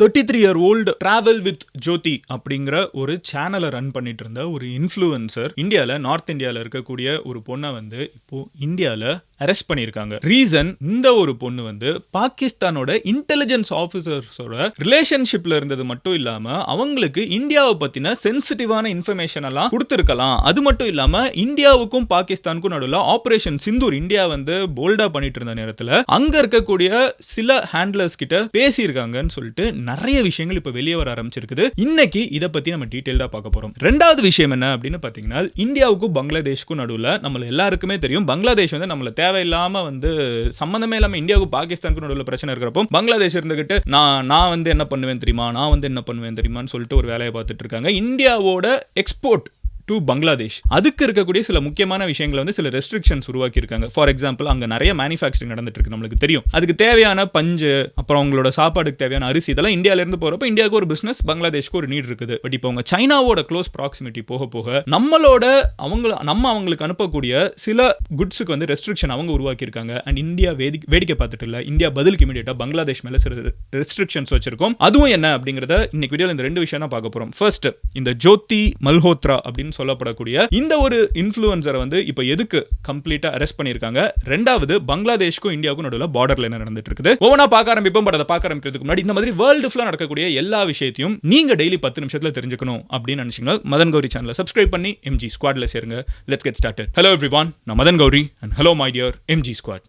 33-year-old travel with ஜோதி அப்படிங்கிற ஒரு சேனலை ரன் பண்ணிட்டு இருந்த ஒரு இன்ஃப்ளூயன்சர் இந்தியாவில் நார்த் இந்தியாவில் இருக்கக்கூடிய ஒரு பொண்ணை வந்து இப்போ இந்தியாவில் அரெஸ்ட் பண்ணியிருக்காங்க. ரீசன், இந்த ஒரு பொண்ணு வந்து பாகிஸ்தானோட இன்டெலிஜென்ஸ் ஆஃபீஸர்ஸோட ரிலேஷன்ஷிப்ல இருந்தது மட்டும் இல்லாம அவங்களுக்கு இந்தியாவை பத்தின சென்சிட்டிவான இன்ஃபர்மேஷன் எல்லாம் கொடுத்திருக்கலாம். அது மட்டும் இல்லாம இந்தியாவுக்கும் பாகிஸ்தானுக்கும் நடுவில் ஆபரேஷன் சிந்தூர் இந்தியா வந்து போல்டா பண்ணிட்டு இருந்த நேரத்தில் அங்க இருக்கக்கூடிய சில ஹேண்ட்லர்ஸ் கிட்ட பேசியிருக்காங்கன்னு சொல்லிட்டு நிறைய விஷயங்கள் இப்ப வெளியே வர ஆரம்பிச்சிருக்குது. இன்னைக்கு இதை பத்தி நம்ம டீடைல்டா பார்க்க போறோம். ரெண்டாவது விஷயம் என்ன அப்படின்னு பாத்தீங்கன்னா, இந்தியாவுக்கும் பங்களாதேஷ்க்கும் நடுவில் நம்ம எல்லாருக்குமே தெரியும், பங்களாதேஷ் வந்து நம்மள தேவையில்லாம வந்து சம்பந்தமே இல்லாம இந்தியாவுக்கும் பாகிஸ்தானுக்கும் நடுவில் பிரச்சனை இருக்கிறப்போ பங்களாதேஷ் இருந்துகிட்டு நான் வந்து என்ன பண்ணுவேன் தெரியுமா, நான் வந்து என்ன பண்ணுவேன் தெரியுமான்னு சொல்லிட்டு ஒரு வேலையை பார்த்துட்டு இருக்காங்க. இந்தியாவோட எக்ஸ்போர்ட் டு பங்களாதேஷ் அதுக்கு இருக்கக்கூடிய சில முக்கியமான விஷயங்களை வந்து சில ரெஸ்ட்ரிக்ஷன்ஸ் உருவாக்கி இருக்காங்க. ஃபார் எக்ஸாம்பிள், அங்க நிறைய மேனுஃபேக்சரிங் நடந்துட்டு இருக்கு, நம்மளுக்கு தெரியும். அதுக்கு தேவையான பஞ்சு, அப்புறம் அவங்களோட சாப்பாடுக்கு தேவையான அரிசி, இதெல்லாம் இந்தியால இருந்து போறப்ப இந்தியாவுக்கு ஒரு பிசினஸ், பங்களாதேஷ்க்கு ஒரு நீட் இருக்குது. பட் இப்போ அவங்க சைனாவோட க்ளோஸ் ப்ராக்சிமிட்டி போக போக நம்ம அவங்களுக்கு அனுப்பக்கூடிய சில குட்ஸுக்கு வந்து ரெஸ்ட்ரிக்ஷன் அவங்க உருவாக்கி இருக்காங்க. அண்ட் இந்தியா வேடிக்கை பார்த்துட்டு இல்ல, இந்தியா பதிலுக்கு இமீடியட்டா பங்களாதேஷ் மேல சில ரெஸ்ட்ரிக்ஷன்ஸ் வச்சிருக்கோம். அதுவும் என்ன அப்படிங்கறத இன்னைக்கு வீடியோல இந்த ரெண்டு விஷயம் தான் பார்க்க போறோம். ஃபர்ஸ்ட், இந்த ஜோதி மல்ஹோத்ரா அப்படின்னு சொல்லப்படக்கூடிய இந்த ஒரு இன்ஃப்ளூயன்சரை வந்து இப்போ எதுக்கு கம்ப்ளீட்டா அரெஸ்ட் பண்ணிருக்காங்க. ரெண்டாவது, பங்களாதேஷ்க்கும் இந்தியாவுக்கும் நடுவில் பார்டர்ல என்ன நடந்துட்டு இருக்குது ஒவ்வொன்றா பார்க்க ஆரம்பிப்போம். பட் அதை பார்க்க ஆரம்பிக்கிறதுக்கு முன்னாடி இந்த மாதிரி வேர்ல்டு ஃபுல்லா நடக்கக்கூடிய எல்லா விஷயத்தையும் நீங்க டெய்லி 10 நிமிஷத்துல தெரிஞ்சுக்கணும் அப்படின்னு நினைச்சீங்கன்னா மதன் கௌரி சேனலை சப்ஸ்கிரைப் பண்ணி எம்ஜி ஸ்குவாட்ல சேருங்க. Let's get started. Hello everyone, நான் Madan Gauri and hello my dear MG squad.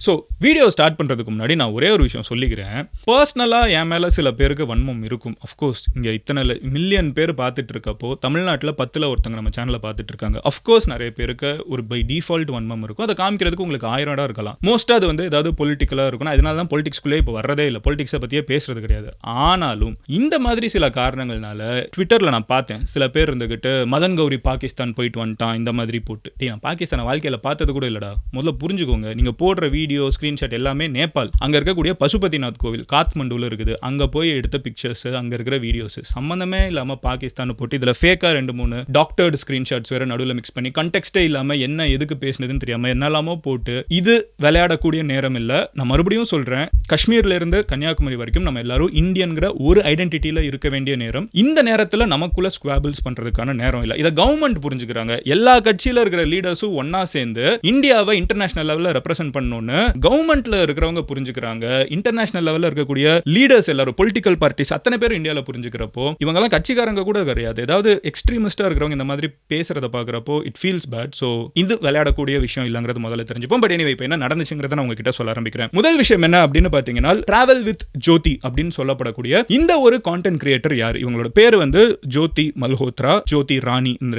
So video start பண்ணுறதுக்கு முன்னாடி நான் ஒரே ஒரு விஷயம் சொல்லிக்கிறேன். பர்சனலாக என் மேலே சில பேருக்கு வன்மம் இருக்கும். அஃப்கோர்ஸ் இங்கே இத்தனை மில்லியன் பேர் பார்த்துட்டு இருக்கப்போ தமிழ்நாட்டில் 10ல் ஒருத்தங்க நம்ம சேனலை பார்த்துட்டு இருக்காங்க. அஃப்கோர்ஸ் நிறைய பேருக்கு ஒரு பை டிஃபால்ட் வன்மம் இருக்கும். அதை காமிக்கிறதுக்கு உங்களுக்கு 1000 இடம் இருக்கலாம். மோஸ்ட்டாக அது வந்து ஏதாவது பொலிட்டிக்கலாக இருக்கும். அதனால தான் பொலிட்டிக்ஸ்குள்ளே இப்போ வரதே இல்லை, பொலிட்டிக்ஸை பற்றியே பேசுறது கிடையாது. ஆனாலும் இந்த மாதிரி சில காரணங்கள்னால ட்விட்டரில் நான் பார்த்தேன், சில பேர் இருந்துக்கிட்டு மதன் கௌரி பாகிஸ்தான் போயிட்டு வந்துட்டான் இந்த மாதிரி போட்டு. நான் பாகிஸ்தானை வாழ்க்கையில் பார்த்தது கூட இல்லைடா. முதல்ல புரிஞ்சுக்கோங்க, நீங்கள் போடுற வீடியோ ஸ்கிரீன்ஷாட் எல்லாமே நேபாள், அங்க இருக்கக்கூடிய பசுபதிநாத் கோவில் காத்மண்டுல இருக்குது, அங்க போய் எடுத்த பிக்சர்ஸ், அங்க இருக்கிற வீடியோஸ் சம்பந்தமே இல்லாம பாகிஸ்தான் போட்டு இதுல ஃபேக்கா 2-3 டாக்டர்டு ஸ்கிரீன்ஷாட்ஸ் வேற நடுவில் மிக்ஸ் பண்ணி கண்டெக்ஸ்டே இல்லாம என்ன எதுக்கு பேசுனதுன்னு தெரியாம என்னெல்லாமோ போட்டு இது விளையாடக்கூடிய நேரம் இல்ல. நான் மறுபடியும் சொல்றேன், காஷ்மீர்ல இருந்து கன்னியாகுமரி வரைக்கும் நம்ம எல்லாரும் இந்தியன்கிற ஒரு ஐடென்டிட்டியில இருக்க வேண்டிய நேரம். இந்த நேரத்துல நமக்குள்ள ஸ்குவாபிள்ஸ் பண்றதுக்கான நேரம் இல்ல. இதை கவர்மெண்ட் புரிஞ்சுக்கிறாங்க. எல்லா கட்சியில இருக்கிற லீடர்ஸும் ஒன்னா சேர்ந்து இந்தியாவை இன்டர்நேஷனல் லெவல்ல ரெப்ரசென்ட் பண்ணணும்னு கவர்மெண்ட்ல இருக்கிறவங்க புரிஞ்சுக்கிறாங்க. இன்டர்நேஷனல் லெவல்ல இருக்கக்கூடிய லீடர்ஸ் எல்லாரும், பொலிட்டிக்கல் பார்ட்டிஸ் அத்தனை பேர் இந்தியால புரிஞ்சுக்கிறப்போ இவங்க எல்லாம் கட்சிக்காரங்க கூட கிடையாது. ஏதாவது எக்ஸ்ட்ரீமிஸ்டா இருக்கிறவங்க இந்த மாதிரி பேசுறத பாக்குறப்போ இட் ஃபீல்ஸ் பேட். சோ இது விளையாடக்கூடிய விஷயம் இல்லங்கிறது முதல்ல தெரிஞ்சுப்போம். பட் எனிவே இப்போ என்ன நடந்துச்சுங்கிறத நான் உங்ககிட்ட சொல்ல ஆரம்பிக்கிறேன். முதல் விஷயம் என்ன அப்படின்னு பாத்தீங்கன்னா, டிராவல் வித் ஜோதி அப்படின்னு சொல்லப்படக்கூடிய இந்த ஒரு கான்டென்ட் கிரியேட்டர் யார்? இவங்களோட பேர் வந்து ஜோதி மல்ஹோத்ரா, ஜோதி ராணி, இந்த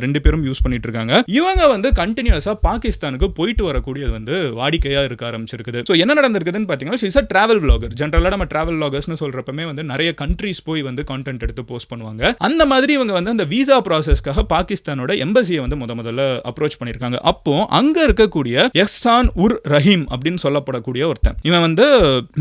ரெண்டு பேரும் யூஸ் பண்ணிட்டு இருக்காங்க. இவங்க வந்து கண்டினியூஸா பாகிஸ்தானுக்கு போயிட்டு வரக்கூடியது வந்து வாடிக்கையா இருக்க ஆரம்பிச்சிருக்குது. சோ என்ன நடந்திருக்குதுன்னு பாத்தீங்கன்னா, she is a travel vlogger. ஜெனரலா நம்ம travel vloggers-னு சொல்றப்பமே வந்து நிறைய கண்ட்ரீஸ் போய் வந்து கான்டென்ட் எடுத்து போஸ்ட் பண்ணுவாங்க. அந்த மாதிரி இவங்க வந்து அந்த விசா ப்ராசஸ்க்காக பாகிஸ்தானோட எம்பசியை வந்து முதல்ல அப்ரோச் பண்ணிருக்காங்க. அப்போ அங்க இருக்கக்கூடிய எஹ்சான் உர் ரஹீம் அப்படின்னு சொல்லப்படக்கூடிய ஒருத்தன், இவன் வந்து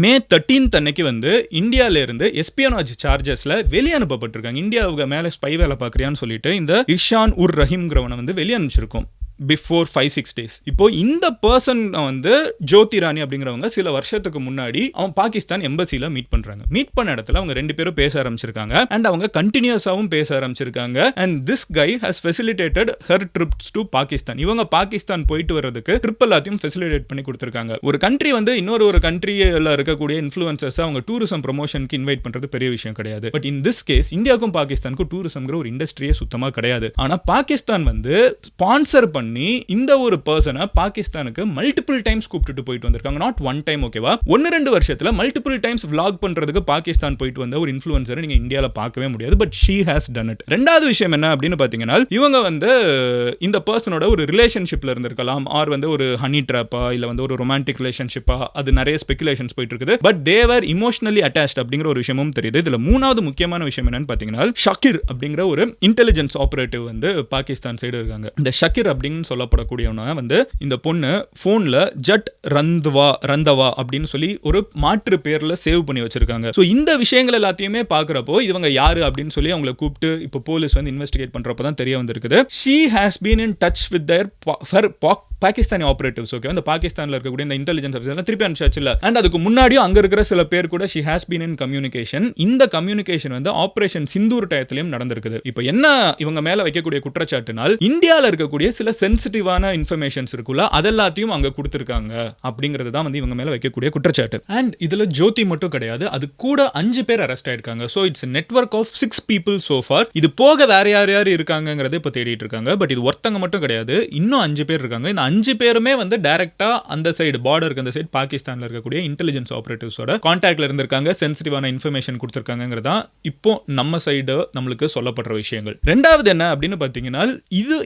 மே 13 அன்னைக்கு வந்து இந்தியால இருந்து எஸ்பியோனேஜ் சார்ஜஸ்ல வெளியே அனுப்பப்பட்டிருக்காங்க. இந்தியாவுக்கு மேல ஸ்பை வேலை பார்க்கறியான்னு சொல்லிட்டு இந்த எஹ்சான் உர் ரஹீம்ங்கிறவனை வந்து வெளியே அனுப்பிச்சிருக்கோம் பிஃபோர் 5-6 days. இப்போ இந்த பர்சன் வந்து ஜோதி ராணி அப்படிங்கிறவங்க சில வருஷத்துக்கு முன்னாடி அவன் பாகிஸ்தான் எம்பசில மீட் பண்றாங்க. மீட் பண்ண இடத்துல அவங்க ரெண்டு பேரும் பேச ஆரம்பிச்சிருக்காங்க. அண்ட் அவங்க கண்டினியூஸாவும் பேச ஆரம்பிச்சிருக்காங்க. And this guy has facilitated her trips to Pakistan. இவங்க பாகிஸ்தான் போயிட்டு வர்றதுக்கு ட்ரிப் எல்லாத்தையும் ஃபெசிலிட்டேட் பண்ணி கொடுத்திருக்காங்க. ஒரு கண்ட்ரி வந்து ஒரு கண்ட்ரியில இருக்கக்கூடிய இன்ஃப்ளூயன்சர்ஸ் அவங்க டூரிசம் ப்ரமோஷனுக்கு இன்வைட் பண்றது பெரிய விஷயம் கிடையாது. பட் இன் திஸ் கேஸ் இந்தியாவுக்கும் பாகிஸ்தானுக்கும் டூரிசம்ங்கிற ஒரு இண்டஸ்ட்ரியே சுத்தமா கிடையாது. ஆனா பாகிஸ்தான் வந்து ஸ்பான்சர் பண்ணி இந்த ஒரு பர்சனை பாகிஸ்தானுக்கு மல்டிபிள் டைம்ஸ் கூப்பிட்டு போயிட்டு வந்திருக்காங்க. நாட் ஒன் டைம், ஓகேவா? 1-2 வருஷத்துல மல்டிபிள் டைம்ஸ் vlog பண்றதுக்கு பாகிஸ்தான் போயிட்டு வந்த ஒரு இன்ஃப்ளூயன்சரை நீங்க இந்தியால பார்க்கவே முடியாது. But she has done it. ரெண்டாவது விஷயம் என்ன அப்படின்னு பாத்தீங்கன்னா, இவங்க வந்து இந்த பர்சனோட ஒரு ரிலேஷன்ஷிப்ல இருந்திருக்கலாம், ஆர் வந்து ஒரு ஹனி ட்ராப்பா, இல்ல வந்து ஒரு ரொமான்டிக் ரிலேஷன்ஷிப்பா, அது நிறைய ஸ்பெகுலேஷன்ஸ் போயிட்டு இருக்குது. But they were emotionally attached அப்படிங்கிற ஒரு விஷயமும் தெரியுது. இதுல மூணாவது முக்கியமான விஷயம் என்னன்னு பாத்தீங்கன்னா, ஷக்கீர் அப்படிங்கிற ஒரு இன்டெலிஜென்ஸ் ஆபரேட்டிவ் வந்து பாகிஸ்தான் சைடு இருக்காங்க. இந்த ஷக்கீர் அப்படிங்கிற சொல்லப்படக்கூடியவன வந்து இந்த பொண்ணு போன்ல ஜட் ரந்தவா அப்படின்னு சொல்லி ஒரு மாற்று பேர்ல சேவ் பண்ணி வச்சிருக்காங்க. ஸோ இந்த விஷயங்கள் எல்லாத்தையுமே பார்க்குறப்போ இவங்க யாரு அப்படின்னு சொல்லி அவங்களை கூப்பிட்டு இப்போ போலீஸ் வந்து இன்வெஸ்டிகேட் பண்றப்போ தான் தெரிய வந்திருக்குது. She has been in touch with their Pakistani operatives. Okay, அந்த பாகிஸ்தானில் இருக்கக்கூடிய இந்த இன்டெலிஜென்ஸ் ஆஃபீஸர் திருப்பி அனுப்பிச்சாச்சு இல்லை. அண்ட் அதுக்கு முன்னாடியும் அங்கே இருக்கிற சில பேர் கூட she has been in communication. இந்த கம்யூனிகேஷன் வந்து ஆபரேஷன் சிந்தூர் டயத்திலையும் நடந்திருக்குது. இப்போ என்ன இவங்க மேல வைக்கக்கூடிய குற்றச்சாட்டுனால் இந்தியாவில் இருக்கக்கூடிய சில சென்சிட்டிவான இன்ஃபர்மேஷன்ஸ் இருக்குல்ல அதெல்லாத்தையும் அங்கே கொடுத்துருக்காங்க அப்படிங்கிறது தான் வந்து இவங்க மேல வைக்கக்கூடிய குற்றச்சாட்டு. அண்ட் இதுல ஜோதி மட்டும் கிடையாது, அது கூட 5 பேர் அரெஸ்ட் ஆயிருக்காங்க. So it's network of 6 people so far. இது போக வேற யார் இருக்காங்கிறத இப்போ தேடிட்டு இருக்காங்க. பட் இது ஒருத்தங்க மட்டும் கிடையாது, இன்னும் 5 பேர் இருக்காங்க. இந்த 5 பேருமே வந்து டைரக்டா அந்த சைடு பார்டருக்கு அந்த சைடு பாகிஸ்தான்ல இருக்கக்கூடிய இன்டெலிஜென்ஸ் ஆபரேட்டிவ்ஸோட கான்டாக்ட்ல இருந்திருக்காங்க, சென்சிட்டிவான இன்ஃபர்மேஷன் கொடுத்திருக்காங்கிறதா இப்போ நம்ம சைடு நம்மளுக்கு சொல்லப்படுற விஷயங்கள். ரெண்டாவது என்ன அப்படின்னு பாத்தீங்கன்னா,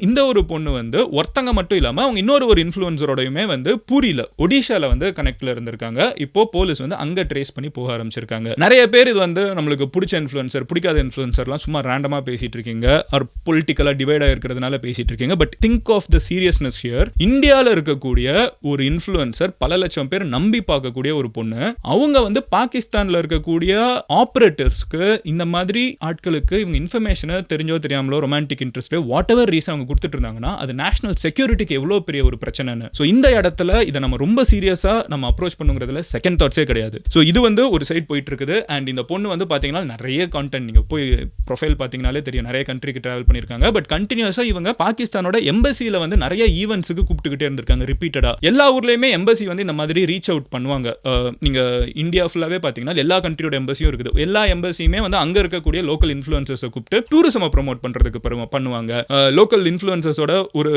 இந்த ஒரு பொண்ணு வந்து ஒருத்தங்க மட்டும் இல்லாம அவங்க இன்னொரு இன்ஃப்ளூயன்சரோடையுமே வந்து பூரியில ஒடிஷால வந்து கனெக்ட்ல இருந்திருக்காங்க. இப்போ போலீஸ் வந்து அங்க ட்ரேஸ் பண்ணி போக ஆரம்பிச்சிருக்காங்க. நிறைய பேர் இது வந்து நம்மளுக்கு பிடிச்ச இன்ஃப்ளூயன்சர் பிடிக்காத இன்ஃப்ளூயன்சர்லாம் சும்மா ரேண்டமா பேசிட்டு இருக்கீங்க, ஆர் பொலிட்டிக்கலா டிவைட் ஆயிருக்கிறதுனால பேசிட்டு இருக்கீங்க. But think of the seriousness here. இந்தியாவில் இருக்கக்கூடிய ஒரு இன்ஃப்ளூயன்சர் பல லட்சம் பேர் நம்பி பார்க்கக்கூடிய ஒரு பொண்ணு, அவங்க வந்து பாகிஸ்தான்ல இருக்கக்கூடிய ஆபரேட்டர்ஸ்க்கு இந்த மாதிரி ஆட்களுக்கு இவங்க இன்ஃபர்மேஷனை தெரிஞ்சோ தெரியாமலோ romantic interest what ever reason அவங்க கொடுத்துட்டு இருந்தாங்கன்னா அது நேஷனல் செக்யூரிட்டிக்கு எவ்வளோ பெரிய ஒரு பிரச்சனைன்னு. ஸோ இந்த இடத்துல இதை நம்ம ரொம்ப சீரியஸா நம்ம அப்ரோச் பண்ணுங்கிறதுல செகண்ட் தாட்ஸே கிடையாது. ஸோ இது வந்து ஒரு சைட் போயிட்டு இருக்குது. அண்ட் இந்த பொண்ணு வந்து பாத்தீங்கன்னா நிறைய கான்டென்ட் நீங்க போய் ப்ரொஃபைல் பாத்தீங்கன்னாலே தெரியும், நிறைய கண்ட்ரிக்கு டிராவல் பண்ணிருக்காங்க. பட் கண்டினியூஸா இவங்க பாகிஸ்தானோட எம்பசியில வந்து நிறைய ஈவென்ட்ஸுக்கு கூப்பிட்டுக்கிட்டே இருந்திருக்காங்க ரிப்பீட்டடா. எல்லா ஊர்லயுமே எம்பசி வந்து இந்த மாதிரி ரீச் அவுட் பண்ணுவாங்க. நீங்க இந்தியா ஃபுல்லாவே பாத்தீங்கன்னா எல்லா கண்ட்ரியோட எம்பசியும் இருக்குது. எல்லா எம்பசியுமே வந்து அங்க இருக்கக்கூடிய லோக்கல் இன்ஃப்ளூயன்சர்ஸை கூப்பிட்டு டூரிசம் ப்ரோமோட் பண்றதுக்கு பண்ணுவாங்க. லோக்கல் இன்ஃப்ளூயன்சர்ஸோட ஒரு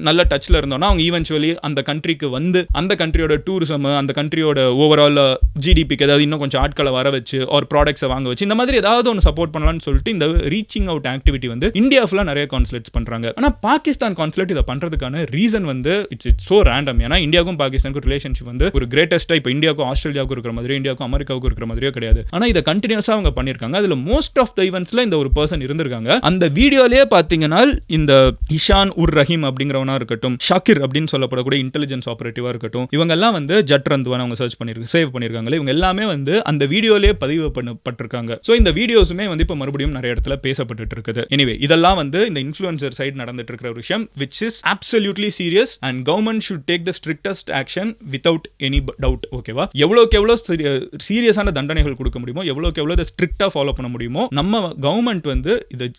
நல்ல டச்ல இருந்தோம்னா அவங்க ஈவென்ச்சுவலி அந்த கண்ட்ரிக்கு வந்து அந்த கண்ட்ரியோட டூரிசம், அந்த கண்ட்ரியோட ஓவரால் ஜிடிபிக்கு ஏதாவது இன்னும் கொஞ்சம் ஆட்களை வர வச்சு ஒரு ப்ராடக்ட்ஸை வாங்க வச்சு இந்த மாதிரி ஏதாவது ஒன்று சப்போர்ட் பண்ணலாம்னு சொல்லிட்டு இந்த ரீச்சிங் அவுட் ஆக்டிவிட்டி வந்து இந்தியா ஃபுல்லா நிறைய கான்சுலேட்ஸ் பண்றாங்க. ஆனா பாகிஸ்தான் கான்சுலேட் இதை பண்றதுக்கான ரீசன் வந்து இட்ஸ் சோ ரேண்டம். ஏன்னா இந்தியாவுக்கும் பாகிஸ்தானுக்கும் ரிலேஷன்ஷிப் வந்து ஒரு கிரேட்டஸ்டா இப்போ இந்தியாவுக்கும் ஆஸ்திரேலியாவுக்கும் இருக்கிற மாதிரி இந்தியாவுக்கும் அமெரிக்காவுக்கும் இருக்கிற மாதிரியே கிடையாது. ஆனா இதை கண்டினியூஸா அவங்க பண்ணிருக்காங்க. அதுல மோஸ்ட் ஆஃப் த ஈவென்ட்ஸ்ல இந்த ஒரு பர்சன் இருந்திருக்காங்க. அந்த வீடியோலயே பாத்தீங்கன்னா இந்த இஷான் உர் ரஹீம் அப்படிங்கிறவனா இருக்கட்டும், ஷாக்கிர் அப்படின்னு சொல்லப்படக்கூடிய இன்டெலிஜென்ஸ் ஆபரேட்டிவா இருக்கட்டும், இவங்க எல்லாம் வந்து ஜட் ரந்துவான அவங்க சர்ச் பண்ணிருக்காங்க, சேவ் பண்ணிருக்காங்க. இவங்க எல்லாமே வந்து அந்த வீடியோலயே பதிவு பண்ணப்பட்டிருக்காங்க. சோ இந்த வீடியோஸுமே வந்து இப்போ மறுபடியும் நிறைய இடத்துல பேசப்பட்டு இருக்குது. எனிவே இதெல்லாம் வந்து இந்த இன்ஃப்ளூயன்சர் சைடு நடந்துட்டு இருக்கிற ஒரு விஷயம் which is absolutely serious and government should take the strictest action without any doubt. ஓகேவா? எவ்வளவுக்கு எவ்வளவு சீரியஸான தண்டனைகள் கொடுக்க முடியுமோ, எவ்வளவுக்கு எவ்வளவு ஸ்ட்ரிக்ட்டா ஃபாலோ பண்ண முடியுமோ, நம்ம கவர்மெண்ட் வந்து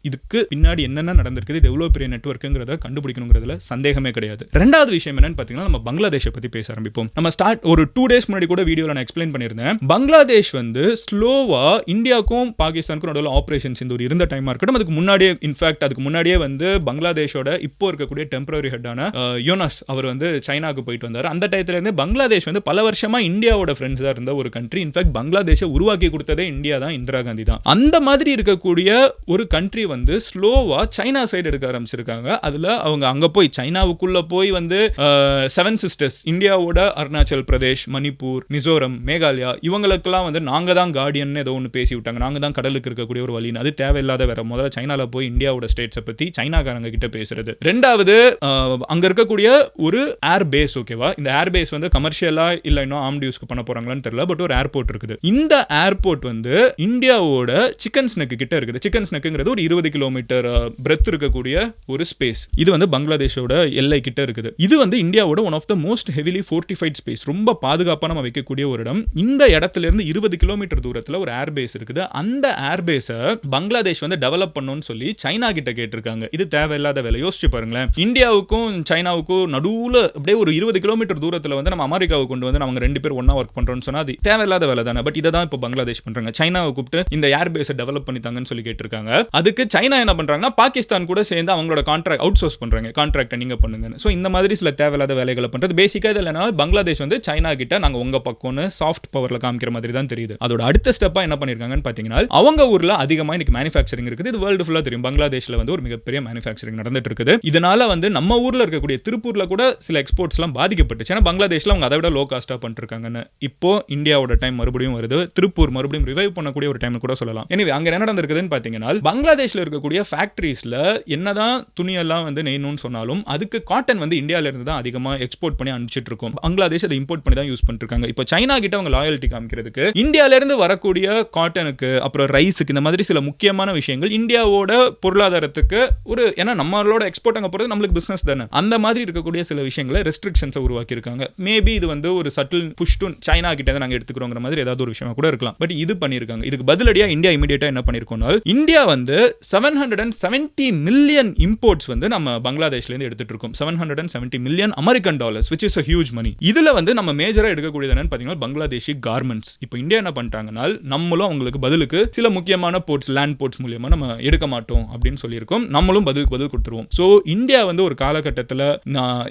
இதுக்கு பின்னாடி என்னென்ன நடந்திருக்குது, இது எவ்வளவு பெரிய நெட்வொர்க்குங்கிறத கண்டுபிடிக்கணுங்கிறதுல சந்தேகமே கிடையாது. ரெண்டாவது விஷயம் என்னன்னு பாத்தீங்கன்னா, நம்ம பங்களாதேஷை பத்தி பேச ஆரம்பிப்போம். நம்ம ஒரு 2 days முன்னாடி கூட வீடியோல நான் எக்ஸ்பிளைன் பண்ணியிருந்தேன். பங்களாதேஷ் வந்து ஸ்லோவா இந்தியாவுக்கும் பாகிஸ்தானுக்கும் நடுவில் ஆபரேஷன் சிந்தூர் இருந்த டைமா இருக்கட்டும், அதுக்கு முன்னாடியே இன்ஃபேக்ட் அதுக்கு முன்னாடியே வந்து பங்களாதேஷோட இப்போ இருக்கக்கூடிய டெம்பரரி ஹெட்டான யோனஸ் அவர் வந்து சைனாக்கு போயிட்டு வந்தார். அந்த டயத்துல இருந்து பங்களாதேஷ் வந்து பல வருஷமா இந்தியாவோட ஃப்ரெண்ட்ஸா இருந்த ஒரு கண்ட்ரி. இன்ஃபேக்ட் பங்களாதேஷை உருவாக்கி கொடுத்ததே இந்தியா தான், இந்திரா காந்தி தான். அந்த மாதிரி இருக்கக்கூடிய ஒரு கண்ட்ரி வந்து ஸ்லோவா சைனா சைடு எடுக்க ஆரம்பிச்சிருக்காங்க. அதுல அவங்க அங்க போய் சைனாவுக்குள்ள போய் வந்து 7 சிஸ்டர்ஸ் இந்தியாவோட அருணாச்சல் பிரதேஷ், மணிப்பூர், மிசோரம், மேகாலயா இவங்களுக்கெல்லாம் வந்து நாங்க தான் கார்டியன் ஏதோ ஒன்று பேசி விட்டாங்க, நாங்க தான் கடலுக்கு இருக்கக்கூடிய ஒரு வழி. அது தேவையில்லாத வேற. முதல்ல சைனால போய் இந்தியாவோட ஸ்டேட்ஸை பத்தி சைனாக்காரங்க கிட்ட பேசுறது. ரெண்டாவது அங்க இருக்கக்கூடிய ஒரு ஏர் பேஸ். ஓகேவா? இந்த ஏர் பேஸ் வந்து கமர்ஷியலா இல்ல இன்னும் ஆர்ம்ட் யூஸ்க்கு பண்ண போறாங்களான்னு தெரியல. பட் ஒரு ஏர்போர்ட் இருக்குது. இந்த ஏர்போர்ட் வந்து இந்தியாவோட சிக்கன் ஸ்னெக் கிட்ட இருக்குது. சிக்கன் ஸ்னெக்ங்கிறது ஒரு 20 கிலோமீட்டர் பிரெத் இருக்கக்கூடிய ஒரு ஸ்பேஸ். இது வந்து பங்களாதேஷோட எல்லை கிட்ட இருக்குது. இது வந்து இந்தியாவோட one of the most heavily fortified space. ரொம்ப பாதுகாப்பா நம்ம வைக்கக்கூடிய ஒரு இடம். இந்த இடத்துல இருந்து 20 கிலோமீட்டர் தூரத்துல ஒரு ஏர் பேஸ் இருக்குது. அந்த ஏர் பேஸை பங்களாதேஷ் வந்து டெவலப் பண்ணணும்னு சொல்லி சைனா கிட்ட கேட்டிருக்காங்க. இது தேவையில்லாத வேலை. யோசிச்சு பாருங்களேன், இந்தியாவுக்கும் சைனாவுக்கும் நடுவுல அப்படியே ஒரு 20 கிலோமீட்டர் தூரத்துல வந்து நம்ம அமெரிக்காவுக்கு கொண்டு வந்து அவங்க 2 பேர் ஒண்ணா ஒர்க் பண்றோம்னு சொன்னா அது தேவையில்லாத வேலை தானே. பட் இதை தான் இப்போ பங்களாதேஷ் பண்றாங்க. சைனாவை கூப்பிட்டு இந்த ஏர் பேஸை டெவலப் பண்ணித்தாங்கன்னு சொல்லி கேட்டிருக்காங்க. அதுக்கு சைனா என்ன பண்றாங்கன்னா பாகிஸ்தான் கூட சேர்ந்து அவங்களோட கான்ட்ராக்ட் அவுட் சோர்ஸ் பண்றாங்க. கான்ட்ராக்டை நீங்க பண்ணுங்க. சோ இந்த மாதிரி சில தேவையில்லாத வேலைகளை பண்றது. பேசிக்கா இது இல்லைனா பங்களாதேஷ் வந்து சைனா கிட்ட நாங்க உங்க பக்கம்னு சாஃப்ட் பவர்ல காமிக்கிற மாதிரி தான் தெரியுது. அதோட அடுத்த ஸ்டெப்பா என்ன பண்ணிருக்காங்கன்னு பாத்தீங்கன்னா, அவங்க ஊர்ல அதிகமா இன்னைக்கு மேனுஃபேக்சரிங் இருக்குது. இது வேர்ல்டு ஃபுல்லா தெரியும். பங்களாதேஷ்ல வந்து ஒரு மிகப்பெரிய மேனுஃபேக்சரிங் நடந்துட்டு இருக்குது. இதனால வந்து நம்ம ஊர்ல இருக்கக்கூடிய திருப்பூர்ல கூட சில எக்ஸ்போர்ட்ஸ் எல்லாம் பாதிக்கப்பட்டுச்சு. ஏன்னா பங்களாதேஷ்ல அவங்க அதை விட லோ காஸ்டா பண்ணிட்டு இருக்காங்கன்னு. இப்போ இந்தியாவோட டைம் மறுபடியும் வருது. திருப்பூர் மறுபடியும் ரிவைவ் பண்ணக்கூடிய ஒரு டைம் கூட சொல்லலாம். எனவே அங்க என்ன நடந்திருக்குதுன்னு பாத்தீங்கன்னா, பங்களாதேஷ்ல இருக்கக்கூடிய ஃபேக்டரிஸ்ல என்னதான் துணியெல்லாம் வந்து நெய்யணும்னு சொன்னாலும் இருந்தாலும் அதுக்கு காட்டன் வந்து இந்தியால இருந்து தான் அதிகமா எக்ஸ்போர்ட் பண்ணி அனுப்பிச்சிட்டு இருக்கோம். பங்களாதேஷ் அதை இம்போர்ட் பண்ணி தான் யூஸ் பண்ணிட்டு இருக்காங்க. இப்போ சைனா கிட்ட அவங்க லாயல்ட்டி காமிக்கிறதுக்கு இந்தியால இருந்து வரக்கூடிய காட்டனுக்கு அப்புறம் ரைஸுக்கு இந்த மாதிரி சில முக்கியமான விஷயங்கள் இந்தியாவோட பொருளாதாரத்துக்கு ஒரு ஏன்னா நம்மளோட எக்ஸ்போர்ட் அங்க போறது நம்மளுக்கு பிசினஸ் தானே, அந்த மாதிரி இருக்கக்கூடிய சில விஷயங்களை ரெஸ்ட்ரிக்ஷன்ஸை உருவாக்கி இருக்காங்க. மேபி இது வந்து ஒரு சட்டில் புஷ் டு சைனா கிட்ட நாங்க எடுத்துக்கிறோங்கிற மாதிரி ஏதாவது ஒரு விஷயமா கூட இருக்கலாம். பட் இது பண்ணிருக்காங்க. இதுக்கு பதிலடியா இந்தியா இமிடியேட்டா என்ன பண்ணிருக்கோம்னா இந்தியா வந்து 770 மில்லியன் இம்போர்ட்ஸ் வந்து நம்ம பங்களாதேஷ்ல இருந்து எடுத்துட்டு இருக்கோம். 770 million American dollars which is a huge money. இதுல வந்து நம்ம மேஜரா எடுக்கக்கூடியது என்னன்னு பாத்தீங்கன்னா பங்களாதேஷி கார்மெண்ட்ஸ். இப்போ இந்தியா என்ன பண்ணிட்டாங்கன்னா நம்மளும் அவங்களுக்கு பதிலுக்கு சில முக்கியமான போர்ட்ஸ் லேண்ட் போர்ட்ஸ் மூலமா நம்ம எடுக்க மாட்டோம் அப்படின்னு சொல்லியிருக்கோம். நம்மளும் பதிலுக்கு பதில் கொடுத்துருவோம். ஸோ இந்தியா வந்து ஒரு காலகட்டத்தில்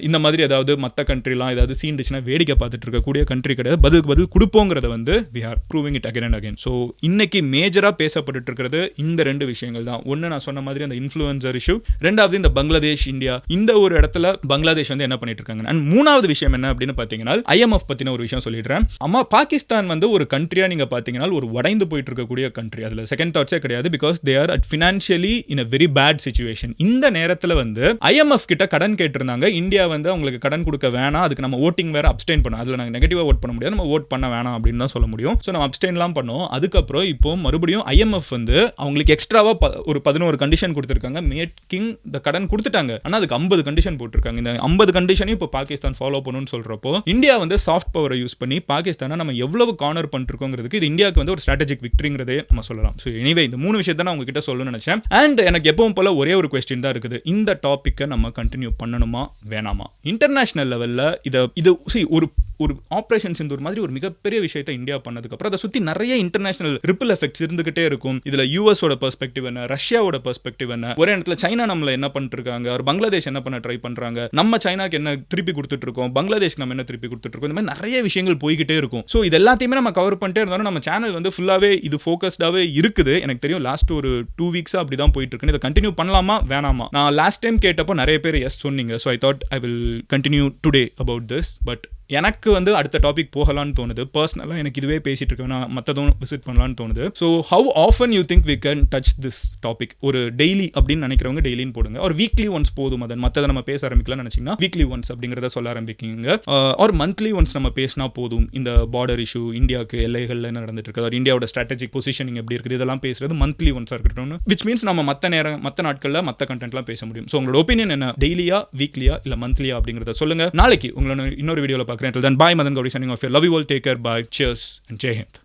இந்த மாதிரி ஏதாவது மற்ற கண்ட்ரிலாம் ஏதாவது சீண்டுச்சுன்னா வேடிக்கை பார்த்துட்டு இருக்கக்கூடிய கண்ட்ரி கிடையாது. பதிலுக்கு பதில் கொடுப்போங்கிறத வந்து we are proving it again and again. So இன்னைக்கு மேஜரா பேசப்பட்டு இருக்கிறது இந்த ரெண்டு விஷயங்கள் தான். ஒன்னு நான் சொன்ன மாதிரி அந்த இன்ஃப்ளூயன்சர் இஷ்யூ, ரெண்டாவது இந்த பங்களாதேஷ் இந்தியா இந்த ஒரு இடத்துல பங்களாதேஷ் வந்து என்ன பண்ணிட்டு இருக்காங்க. அண்ட் மூணாவது விஷயம் என்ன அப்படின்னு பார்த்தீங்கன்னா IMF பத்தின ஒரு விஷயம் சொல்லிடுறேன். அம்மா பாகிஸ்தான் வந்து ஒரு கண்ட்ரியா நீங்க பார்த்தீங்கன்னா ஒரு உடைந்து போயிட்டு இருக்கக்கூடிய கண்ட்ரி. அதுல செகண்ட் தாட்ஸே கிடையாது. Because they are at financially in a very bad situation. இந்த நேரத்தில் வந்து IMF கிட்ட கடன் கேட்டிருந்தாங்க. இந்தியா வந்து அவங்களுக்கு கடன் கொடுக்க வேணாம், அதுக்கு நம்ம ஓட்டிங் வேற அப்ஸ்டெயின் பண்ணோம். அதில் நாங்கள் நெகட்டிவாக ஓட் பண்ண முடியாது, நம்ம ஓட் பண்ண வேணாம் அப்படின்னு தான் சொல்ல முடியும். ஸோ நம்ம அப்ஸ்டெயின்லாம் பண்ணோம். அதுக்கப்புறம் இப்போ மறுபடியும் IMF வந்து அவங்களுக்கு எக்ஸ்ட்ராவா ஒரு 11 கண்டிஷன் கொடுத்துருக்காங்க. மேக்கிங் இந்த கடன் கொடுத்துட்டாங்க, ஆனால் அதுக்கு 50 கண்டிஷன் போட்டிருக்காங்க. இந்த 50 கண்டிஷனையும் இப்போ பாகிஸ்தான் ஃபாலோ பண்ணணும்னு சொல்றப்போ இந்தியா வந்து சாஃப்ட் பவரை யூஸ் பண்ணி பாகிஸ்தானை நம்ம எவ்வளவு கார்னர் பண்ணிருக்கோங்கிறதுக்கு இது இந்தியாவுக்கு வந்து ஒரு ஸ்ட்ராட்டஜிக் விக்டரிங்கிறதே நம்ம சொல்லலாம். ஸோ எனிவே இந்த 3 விஷயத்தை நான் உங்ககிட்ட சொல்லணும்னு நினைச்சேன். அண்ட் எனக்கு எப்பவும் போல ஒரே ஒரு கொஸ்டின் தான் இருக்குது. இந்த டாப்பிக்கை நம்ம கண்டினியூ பண்ணணுமா வேணாமா? இன்டர்நேஷனல் லெவலில் இது ஒரு ஆபரேஷன் சிந்தூர் மாதிரி ஒரு மிகப்பெரிய விஷயத்தை இந்தியா பண்ணதுக்கு அப்புறம் அதை சுற்றி நிறைய இன்டர்நேஷனல் ரிப்பிள் எஃபெக்ட்ஸ் இருந்துகிட்டே இருக்கும். இதில் யூஎஸோட பெர்ஸ்பெக்டிவ் என்ன, ரஷ்யாவோட பெர்ஸ்பெக்டிவ் என்ன, ஒரே இடத்துல சைனா நம்மள என்ன பண்ணிட்டு இருக்காங்க, ஒரு பங்களாதேஷ் என்ன பண்ண ட்ரை பண்றாங்க, நம்ம சைனாக்கு என்ன திருப்பி கொடுத்துட்டு இருக்கோம், பங்களாதேஷ்க்கு நம்ம என்ன திருப்பி கொடுத்துட்டு இருக்கோம், இந்த மாதிரி நிறைய விஷயங்கள் போய்கிட்டே இருக்கும். ஸோ இது எல்லாத்தையுமே நம்ம கவர் பண்ணிட்டே இருந்தாலும் நம்ம சேனல் வந்து ஃபுல்லாகவே இது ஃபோக்கஸ்டாகவே இருக்குது. எனக்கு தெரியும் லாஸ்ட் ஒரு 2 வீக்ஸாக அப்படி தான் போயிட்டு இருக்கு. இதை கண்டினியூ பண்ணலாமா வேணாமா? நான் லாஸ்ட் டைம் கேட்டப்போ நிறைய பேர் எஸ் சொன்னீங்க. So I thought I will continue today about this. But எனக்கு வந்து அடுத்த டாபிக் போகலான்னு தோணுது. பர்சனலாக எனக்கு இதுவே பேசிட்டு இருக்கேன், நான் மற்றதும் விசிட் பண்ணலான்னு தோணுது. So how often you think we can touch this topic? ஒரு டெய்லி அப்படின்னு நினைக்கிறவங்க டெய்லின்னு போடுங்க. ஒரு வீக்லி ஒன்ஸ் போதும். அதன் மற்றதை நம்ம பேச ஆரம்பிக்கலாம்னு நினைச்சிங்கன்னா வீக்லி ஒன்ஸ் அப்படிங்கிறத சொல்ல ஆரம்பிக்கிங்க. ஒரு மந்த்லி ஒன்ஸ் நம்ம பேசினா போதும். இந்த பார்டர் இஷ்யூ, இந்தியாவுக்கு எல்லைகளில் என்ன நடந்துட்டு இருக்குது, இந்தியாவோட ஸ்ட்ராட்டஜிக் பொசிஷனிங் எப்படி இருக்குது, இதெல்லாம் பேசுறது மந்த்லி ஒன்ஸாக இருக்கட்டும். விச் மீன்ஸ் நம்ம மற்ற நாட்களில் மற்ற கண்டென்ட்லாம் பேச முடியும். ஸோ உங்களோட ஒப்பீனியன் என்ன? டெய்லியா, வீக்லியா, இல்லை மந்த்லியா அப்படிங்கிறத சொல்லுங்க. நாளைக்கு உங்களை இன்னொரு வீடியோவில் பார்க்குறேன். Then bye, Madan Gauri signing off here. Love you all. Take care. Bye. Cheers and Jai Hind.